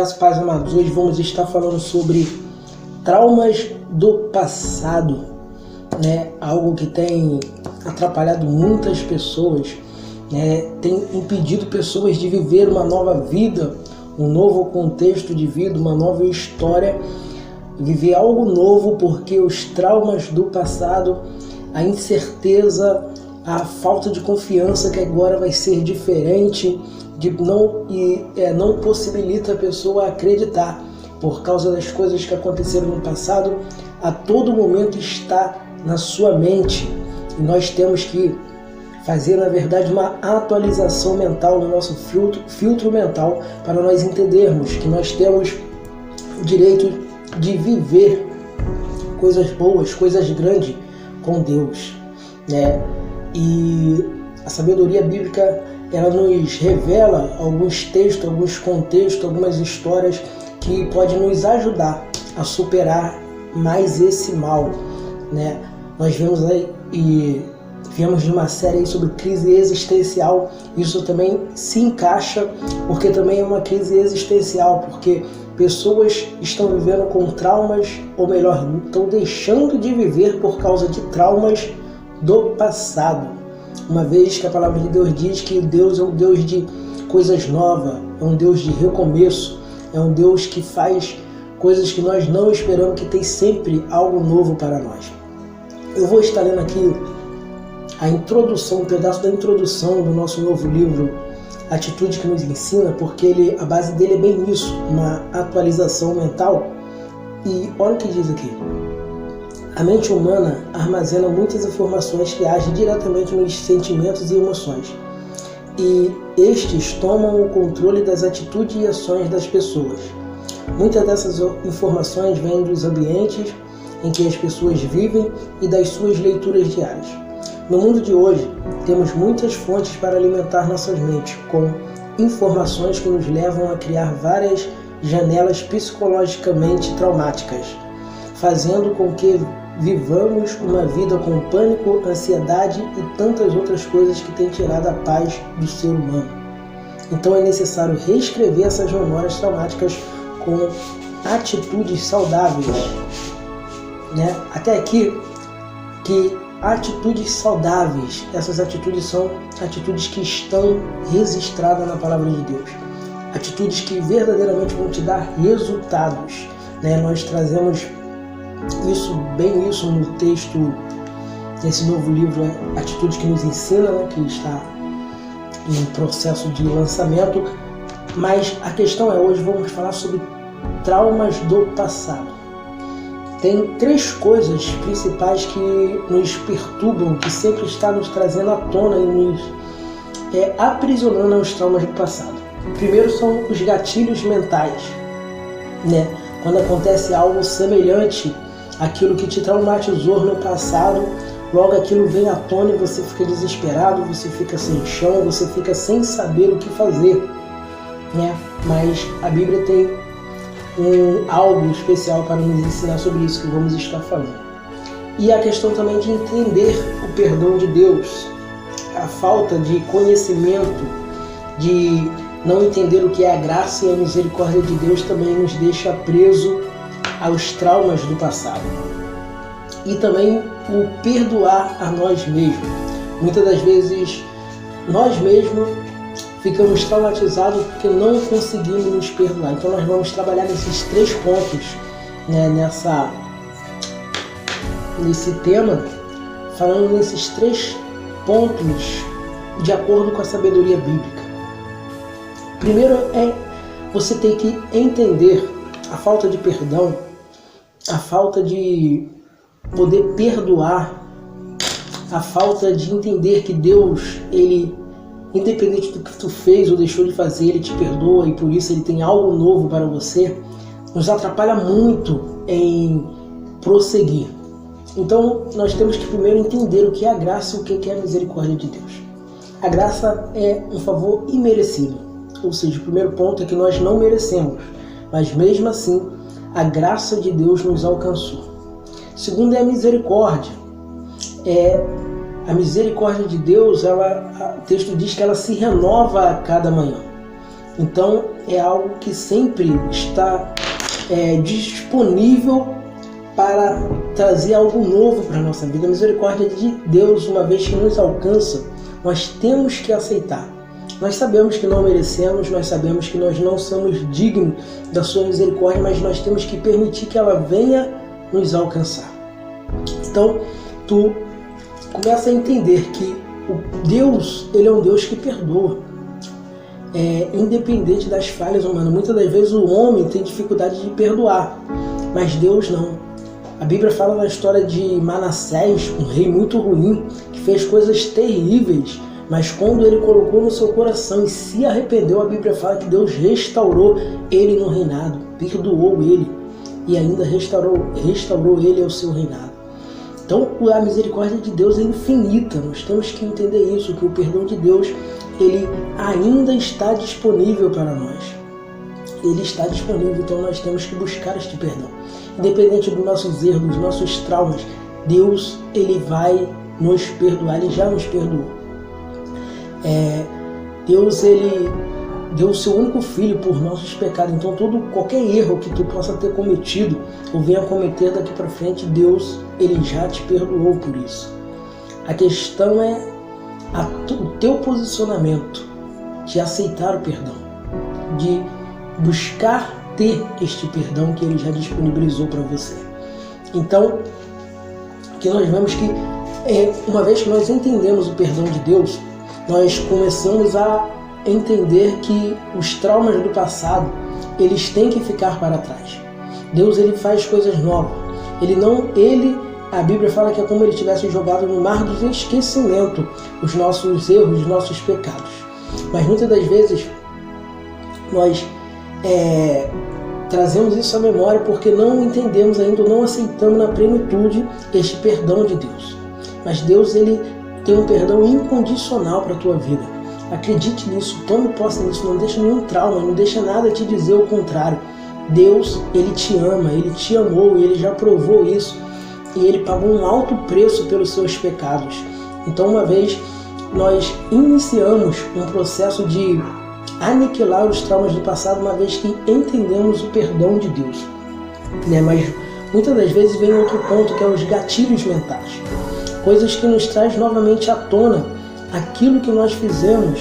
Pais amados, hoje vamos estar falando sobre traumas do passado, né? Algo que tem atrapalhado muitas pessoas, né? Tem impedido pessoas de viver uma nova vida, um novo contexto de vida, uma nova história, viver algo novo, porque os traumas do passado, a incerteza, a falta de confiança que agora vai ser diferente, não possibilita a pessoa acreditar por causa das coisas que aconteceram no passado. A todo momento está na sua mente, e nós temos que fazer, na verdade, uma atualização mental no nosso filtro mental, para nós entendermos que nós temos o direito de viver coisas boas, coisas grandes com Deus, né? E a sabedoria bíblica, ela nos revela alguns textos, alguns contextos, algumas histórias que podem nos ajudar a superar mais esse mal, né? Nós vemos aí e viemos de uma série aí sobre crise existencial. Isso também se encaixa, porque também é uma crise existencial, porque pessoas estão vivendo com traumas, ou melhor, estão deixando de viver por causa de traumas do passado. Uma vez que a palavra de Deus diz que Deus é um Deus de coisas novas, é um Deus de recomeço, é um Deus que faz coisas que nós não esperamos, que tem sempre algo novo para nós. Eu vou estar lendo aqui a introdução, um pedaço da introdução do nosso novo livro, Atitude que nos ensina, porque a base dele é bem isso, uma atualização mental. E olha o que diz aqui. A mente humana armazena muitas informações que agem diretamente nos sentimentos e emoções, e estes tomam o controle das atitudes e ações das pessoas. Muitas dessas informações vêm dos ambientes em que as pessoas vivem e das suas leituras diárias. No mundo de hoje, temos muitas fontes para alimentar nossas mentes com informações que nos levam a criar várias janelas psicologicamente traumáticas, fazendo com que vivamos uma vida com pânico, ansiedade e tantas outras coisas que têm tirado a paz do ser humano. Então é necessário reescrever essas memórias traumáticas com atitudes saudáveis, né? Até aqui, que atitudes saudáveis, essas atitudes são atitudes que estão registradas na palavra de Deus, atitudes que verdadeiramente vão te dar resultados, né? Nós trazemos isso no texto desse novo livro, Atitude que nos ensina, né, que está em processo de lançamento. Mas a questão é, hoje vamos falar sobre traumas do passado. Tem três coisas principais que nos perturbam, que sempre está nos trazendo à tona e nos aprisionando aos traumas do passado. Primeiro são os gatilhos mentais, né? Quando acontece algo semelhante àquilo que te traumatizou no passado, logo aquilo vem à tona e você fica desesperado, você fica sem chão, você fica sem saber o que fazer, né? Mas a Bíblia tem algo especial para nos ensinar sobre isso, que vamos estar falando. E a questão também de entender o perdão de Deus, a falta de conhecimento, de não entender o que é a graça e a misericórdia de Deus, também nos deixa preso aos traumas do passado. E também o perdoar a nós mesmos. Muitas das vezes nós mesmos ficamos traumatizados porque não conseguimos nos perdoar. Então nós vamos trabalhar nesses três pontos, né, nesse tema, falando nesses três pontos de acordo com a sabedoria bíblica. Primeiro você tem que entender a falta de perdão, a falta de poder perdoar, a falta de entender que Deus, Ele, independente do que tu fez ou deixou de fazer, Ele te perdoa e por isso Ele tem algo novo para você, nos atrapalha muito em prosseguir. Então nós temos que primeiro entender o que é a graça e o que é a misericórdia de Deus. A graça é um favor imerecido, ou seja, o primeiro ponto é que nós não merecemos, mas mesmo assim a graça de Deus nos alcançou. Segundo é a misericórdia. A misericórdia de Deus, o texto diz que ela se renova a cada manhã. Então é algo que sempre está disponível para trazer algo novo para a nossa vida. A misericórdia de Deus, uma vez que nos alcança, nós temos que aceitar. Nós sabemos que não merecemos, nós sabemos que nós não somos dignos da sua misericórdia, mas nós temos que permitir que ela venha nos alcançar. Então, tu começa a entender que o Deus, ele é um Deus que perdoa, independente das falhas humanas. Muitas das vezes o homem tem dificuldade de perdoar, mas Deus não. A Bíblia fala da história de Manassés, um rei muito ruim, que fez coisas terríveis, mas quando ele colocou no seu coração e se arrependeu, a Bíblia fala que Deus restaurou ele no reinado, perdoou ele e ainda restaurou ele ao seu reinado. Então a misericórdia de Deus é infinita, nós temos que entender isso, que o perdão de Deus, ele ainda está disponível para nós. Ele está disponível, então nós temos que buscar este perdão. Independente dos nossos erros, dos nossos traumas, Deus, ele vai nos perdoar, ele já nos perdoou. Deus, ele deu o seu único filho por nossos pecados. Então qualquer erro que tu possa ter cometido ou venha cometer daqui para frente, Deus, ele já te perdoou por isso. A questão é o teu posicionamento de aceitar o perdão, de buscar ter este perdão que ele já disponibilizou para você. Então, que nós vemos que uma vez que nós entendemos o perdão de Deus, nós começamos a entender que os traumas do passado, eles têm que ficar para trás. Deus, ele faz coisas novas. A Bíblia fala que é como ele tivesse jogado no mar do esquecimento os nossos erros, os nossos pecados. Mas muitas das vezes nós trazemos isso à memória porque não entendemos ainda, não aceitamos na plenitude este perdão de Deus. Mas Deus, ele tem um perdão incondicional para a tua vida. Acredite nisso, tome posse nisso, não deixa nenhum trauma, não deixa nada te dizer o contrário. Deus, ele te ama, ele te amou e ele já provou isso. E ele pagou um alto preço pelos seus pecados. Então, uma vez nós iniciamos um processo de aniquilar os traumas do passado, uma vez que entendemos o perdão de Deus. Mas muitas das vezes vem outro ponto, que é os gatilhos mentais. Coisas que nos traz novamente à tona aquilo que nós fizemos,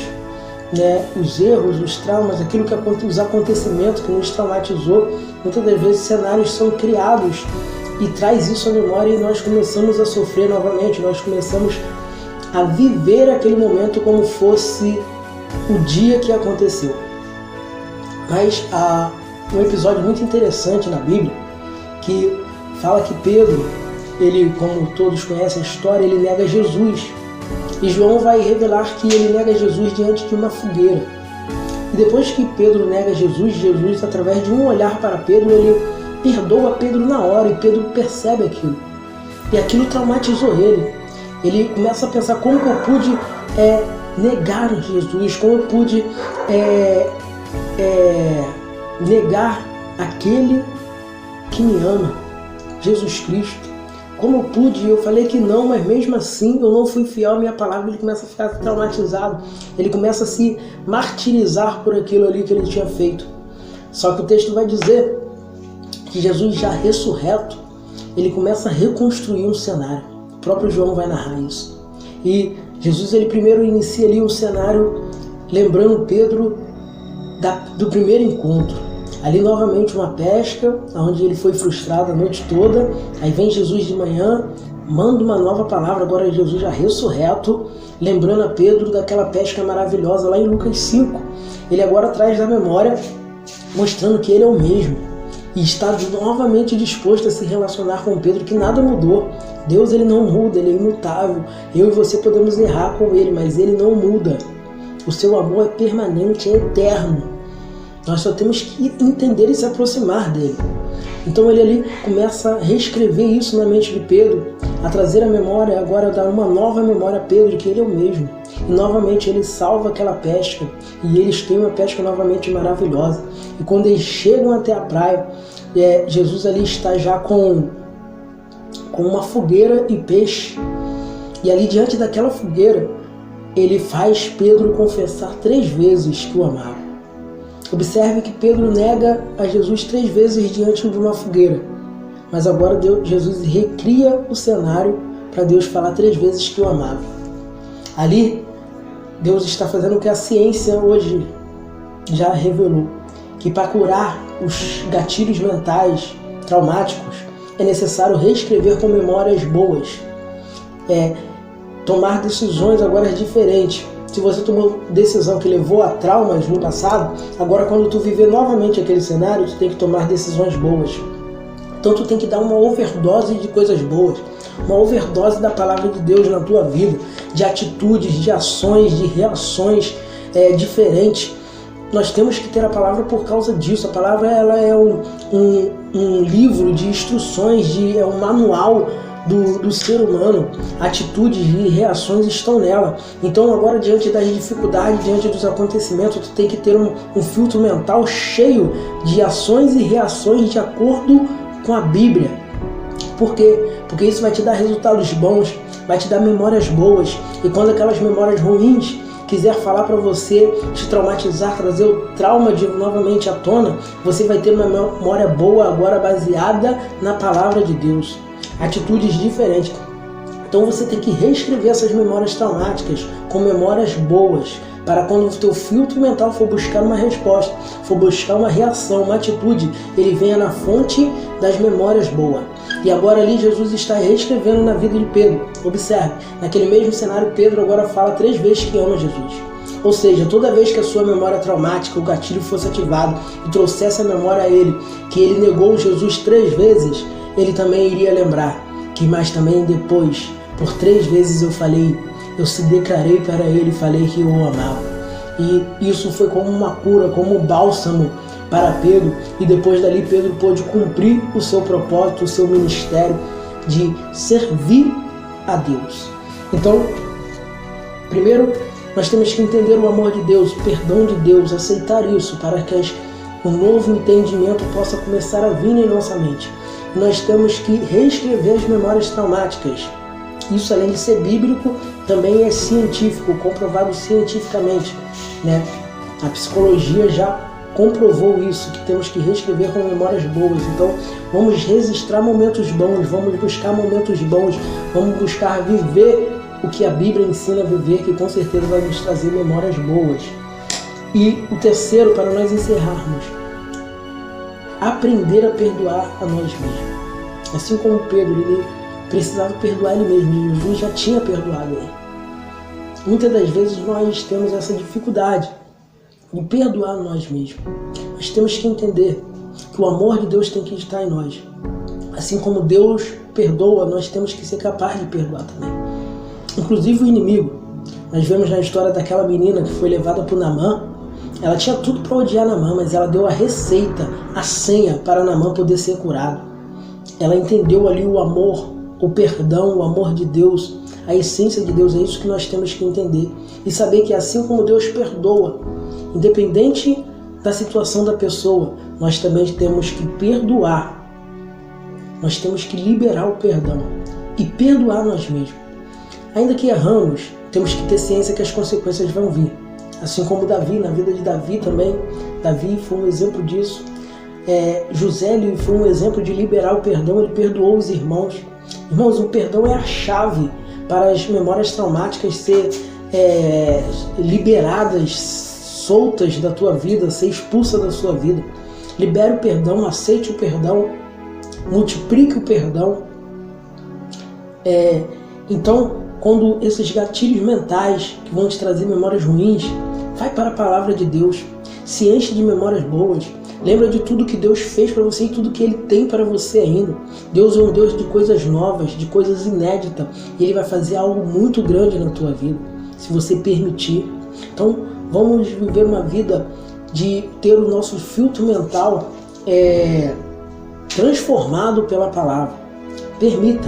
os erros, os traumas, os acontecimentos que nos traumatizou. Muitas das vezes cenários são criados e traz isso à memória e nós começamos a sofrer novamente, nós começamos a viver aquele momento como fosse o dia que aconteceu. Mas há um episódio muito interessante na Bíblia que fala que Pedro, ele, como todos conhecem a história, ele nega Jesus. E João vai revelar que ele nega Jesus diante de uma fogueira. E depois que Pedro nega Jesus, através de um olhar para Pedro, ele perdoa Pedro na hora e Pedro percebe aquilo. E aquilo traumatizou ele. Ele começa a pensar como que eu pude negar Jesus, como eu pude negar aquele que me ama, Jesus Cristo. Como eu pude? Eu falei que não, mas mesmo assim eu não fui fiel à minha palavra. Ele começa a ficar traumatizado, ele começa a se martirizar por aquilo ali que ele tinha feito. Só que o texto vai dizer que Jesus, já ressurreto, ele começa a reconstruir um cenário. O próprio João vai narrar isso. E Jesus, ele primeiro inicia ali um cenário lembrando Pedro do primeiro encontro. Ali novamente uma pesca, onde ele foi frustrado a noite toda. Aí vem Jesus de manhã, manda uma nova palavra, agora Jesus já ressurreto, lembrando a Pedro daquela pesca maravilhosa lá em Lucas 5. Ele agora traz da memória, mostrando que ele é o mesmo. E está novamente disposto a se relacionar com Pedro, que nada mudou. Deus, ele não muda, ele é imutável. Eu e você podemos errar com ele, mas ele não muda. O seu amor é permanente, é eterno. Nós só temos que entender e se aproximar dele. Então ele ali começa a reescrever isso na mente de Pedro, a trazer a memória, agora a dar uma nova memória a Pedro, que ele é o mesmo. E novamente ele salva aquela pesca, e eles têm uma pesca novamente maravilhosa. E quando eles chegam até a praia, Jesus ali está já com uma fogueira e peixe. E ali diante daquela fogueira, ele faz Pedro confessar 3 vezes que o amava. Observe que Pedro nega a Jesus 3 vezes diante de uma fogueira. Mas agora Jesus recria o cenário para Deus falar 3 vezes que o amava. Ali, Deus está fazendo o que a ciência hoje já revelou, que para curar os gatilhos mentais traumáticos é necessário reescrever com memórias boas, tomar decisões agora diferentes. Se você tomou decisão que levou a traumas no passado, agora quando tu viver novamente aquele cenário, tu tem que tomar decisões boas. Então tu tem que dar uma overdose de coisas boas, uma overdose da palavra de Deus na tua vida, de atitudes, de ações, de reações diferentes. Nós temos que ter a palavra por causa disso. A palavra ela é um livro de instruções, é um manual do ser humano. Atitudes e reações estão nela. Então agora, diante das dificuldades, diante dos acontecimentos, tu tem que ter um filtro mental cheio de ações e reações de acordo com a Bíblia. Por quê? Porque isso vai te dar resultados bons, vai te dar memórias boas. E quando aquelas memórias ruins quiser falar para você, te traumatizar, trazer o trauma novamente à tona, você vai ter uma memória boa agora baseada na palavra de Deus. Atitudes diferentes. Então você tem que reescrever essas memórias traumáticas com memórias boas, para quando o teu filtro mental for buscar uma resposta, for buscar uma reação, uma atitude, ele venha na fonte das memórias boas. E agora ali Jesus está reescrevendo na vida de Pedro. Observe, naquele mesmo cenário, Pedro agora fala 3 vezes que ama Jesus. Ou seja, toda vez que a sua memória traumática, o gatilho fosse ativado e trouxesse a memória a ele, que ele negou Jesus 3 vezes, ele também iria lembrar que, mas também depois, por 3 vezes eu se declarei para ele e falei que eu o amava. E isso foi como uma cura, como um bálsamo para Pedro, e depois dali Pedro pôde cumprir o seu propósito, o seu ministério de servir a Deus. Então, primeiro, nós temos que entender o amor de Deus, o perdão de Deus, aceitar isso para que um novo entendimento possa começar a vir em nossa mente. Nós temos que reescrever as memórias traumáticas. Isso, além de ser bíblico, também é científico, comprovado cientificamente, né? A psicologia já comprovou isso, que temos que reescrever com memórias boas. Então, vamos registrar momentos bons, vamos buscar momentos bons, vamos buscar viver o que a Bíblia ensina a viver, que com certeza vai nos trazer memórias boas. E o terceiro, para nós encerrarmos, aprender a perdoar a nós mesmos. Assim como Pedro, ele precisava perdoar ele mesmo, Jesus já tinha perdoado ele. Muitas das vezes nós temos essa dificuldade de perdoar nós mesmos. Nós temos que entender que o amor de Deus tem que estar em nós. Assim como Deus perdoa, nós temos que ser capazes de perdoar também. Inclusive o inimigo. Nós vemos na história daquela menina que foi levada por Naamã. Ela tinha tudo para odiar Naamã, mas ela deu a receita, a senha para Naamã poder ser curado. Ela entendeu ali o amor, o perdão, o amor de Deus, a essência de Deus. É isso que nós temos que entender. E saber que assim como Deus perdoa, independente da situação da pessoa, nós também temos que perdoar. Nós temos que liberar o perdão e perdoar nós mesmos. Ainda que erramos, temos que ter ciência que as consequências vão vir. Assim como Davi, na vida de Davi também. Davi foi um exemplo disso. José ele foi um exemplo de liberar o perdão, ele perdoou os irmãos. Irmãos, o perdão é a chave para as memórias traumáticas ser liberadas, soltas da tua vida, ser expulsa da sua vida. Libere o perdão, aceite o perdão, multiplique o perdão. Então, quando esses gatilhos mentais que vão te trazer memórias ruins, vai para a palavra de Deus, se enche de memórias boas. Lembra de tudo que Deus fez para você e tudo que Ele tem para você ainda. Deus é um Deus de coisas novas, de coisas inéditas. E Ele vai fazer algo muito grande na tua vida, se você permitir. Então, vamos viver uma vida de ter o nosso filtro mental transformado pela palavra. Permita.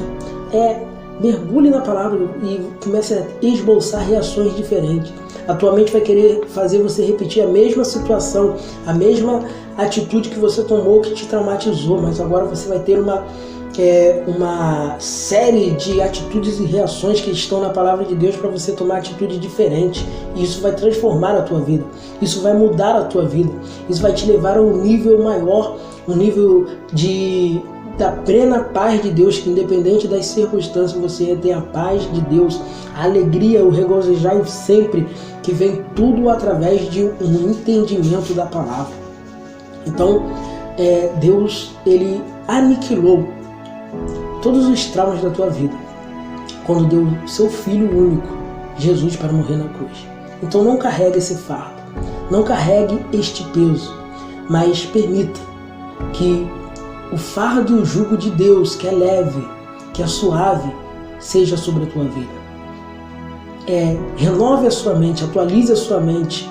Mergulhe na palavra e comece a esboçar reações diferentes. A tua mente vai querer fazer você repetir a mesma situação, a mesma atitude que você tomou que te traumatizou, mas agora você vai ter uma série de atitudes e reações que estão na palavra de Deus para você tomar atitude diferente. E isso vai transformar a tua vida, isso vai mudar a tua vida, isso vai te levar a um nível maior, um nível da plena paz de Deus, que independente das circunstâncias você tem a paz de Deus, a alegria, o regozijar sempre, que vem tudo através de um entendimento da palavra. Então Deus, ele aniquilou todos os traumas da tua vida quando deu seu Filho único, Jesus, para morrer na cruz. Então não carregue esse fardo, não carregue este peso, mas permita que o fardo e o jugo de Deus, que é leve, que é suave, seja sobre a tua vida. Renove a sua mente, atualize a sua mente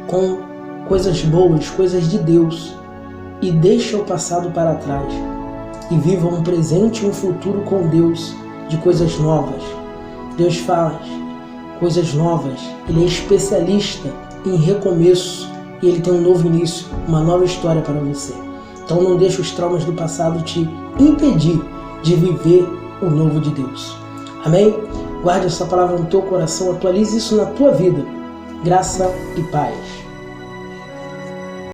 com coisas boas, coisas de Deus, e deixa o passado para trás e viva um presente e um futuro com Deus de coisas novas. Deus faz coisas novas, Ele é especialista em recomeço e Ele tem um novo início, uma nova história para você. Então não deixe os traumas do passado te impedir de viver o novo de Deus. Amém? Guarde essa palavra no teu coração, atualize isso na tua vida. Graça e paz.